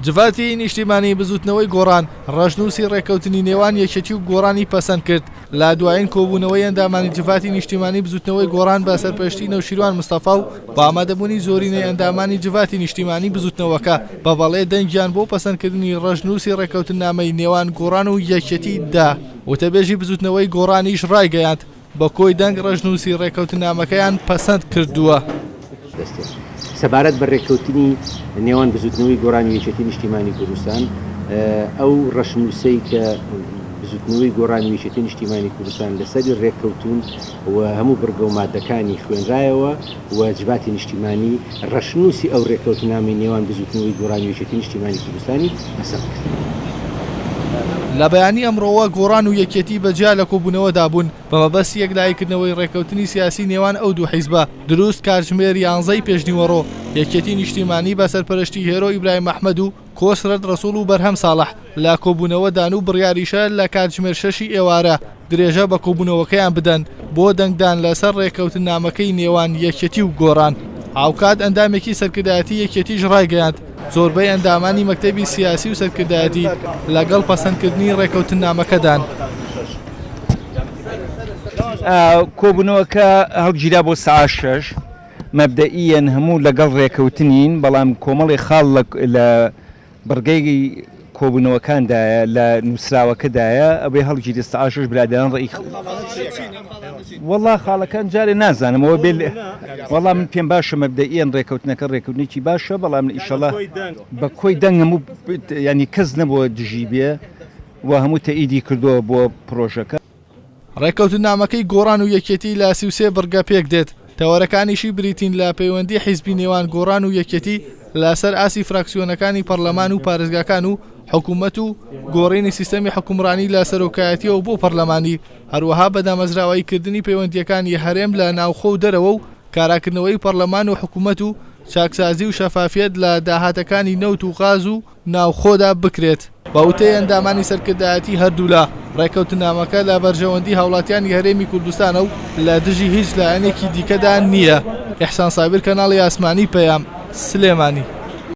جڤاتی نیشتیمانی بزوتنەوەی گۆڕان ڕەشنووسی ڕێکەوتنی نێوان یەکێتی و گۆڕانی پەسەند کرد لا دوایین کۆبوونەوەی ئەندامانی جڤاتی نیشتیمانی بزوتنەوەی گۆڕان بە سەرپەرشتی نەوشیروان مستەفا و بە ئامادەبوونی زۆرینەی ئەندامانی جڤاتی نیشتیمانی بزوتنەوەکە بە بەڵێ دەنگیان بۆ پەسەندکردنی ڕەشنووسی ڕێکەوتنامەی نێوان گۆڕان و یەکێتی دا وتەبێژی بزوتنەوەی گۆڕانیش ڕایگەیاند بە کۆی دەنگ ڕەشنووسی ڕێکەوتنامەکەیان پەسەند کردووە. سەبارەت بە ڕێکەوتنی نێوان بزوتنەوەی گۆڕانی یەکێتی نیشتیمانی کوردستان ئەو ڕەشنووسەی کە بزوتنەوەی گۆڕانی یەکێتی نیشتیمانی کوردستان لەسەری ڕێککەوتون و هەموو بڕگە و مادەکانی خوێنرایەوە و جڤاتی نیشتیمانی ڕەشنووسی ئەو ڕێککەوتنامی نێوان بزوتنەوەی گۆڕانی یەکێتی نیشتیمانی کوردستانی پەسەند کرد. لە بەیانی ئەمڕۆوە گۆڕان و یەکێتی بەجیا لە کۆبوونەوەدا بوون بە مەبەستی یەکلایکردنەوەی ڕێکەوتنی سیاسی نێوان ئەو دوو حیزبە دروست کاتژمێر 11 پێشنیوەڕۆ یەکێتی نیشتیمانی بە سەرپەرشتی هێرۆ ئیبراهیم محمەد و کۆسرەت ڕەسوڵ و بەرهەم ساڵح لە کۆبوونەوەدان و بڕیاریشە لە کاتژمێر 6 ئێوارە درێژە بە کۆبوونەوەکەیان بدەن بۆ دەنگدان لەسەر ڕێکەوتنامەکەی نێوان یەکێتی و گۆڕان. هاوکات ئەندامێکی سەرکردایەتی یەکێتیش ڕایگەیاند زۆربەی ئەندامانی مەکتەبی سیاسی و سەرکردایەتی لەگەڵ پەسەندکردنی ڕێکەوتنامەکەدان. کۆبوونەوەکە هەڵگیرا بۆ ساعت 6 مەبدەئیەن هەموو لەگەڵ ڕێکەوتنین بەڵام کۆمەڵی خاڵ لە بڕگەی کۆبوونەوەکاندایە لە نووسراوەکەدایە ئەوێ هەڵگیری ساعت 6 برادران ڕێی وەڵا خاڵەکان جارێ نازانمەوە بێ وەڵام من پێم باشە مەبدەئیەن ڕێکەوتنەکە ڕێکەوتنێکی باشە بەڵام ئیشەڵا بە کۆی دەنگ هەموو ینی کەس نەبووە دژی بێ و هەموو تەئیدی کردووە بۆ پرۆژەکە. ڕێکەوتنامەکەی گۆڕان و یەکێتی لە 33 بڕگە پێک دێت تەوەرەکانیشی بریتین لە پەیوەندی حیزبی نێوان گۆڕان و یەکێتی لەسەر ئاسی فراکسیۆنەکانی پەرلەمان و پارێزگاکان و حکوومەت و گۆڕینی سیستەمی حکومڕانی لە سەرۆکایەتیەوە بۆ پەرلەمانی هەروەها بەدامەزراوایی کردنی پەیوەندیەکانی هەرێم لە ناوخۆ و دەرەوە و کاراکردنەوەی پەرلەمان و حکوومەت و چاکسازی و شەفافیت لە داهاتەکانی نەوت و غاز و ناوخۆدا بکرێت. بەوتەی ئەندامانی سەرکردایەتی هەردوو لە ڕێکەوتنامەکە لە بەرژەوەندی هاوڵاتیانی هەرێمی کوردستانە و لە دژی هیچ لایەنێکی دیکەدا نییە. ئیحسان سابیر کەناڵی ئاسمانی پەیام سلێمانی.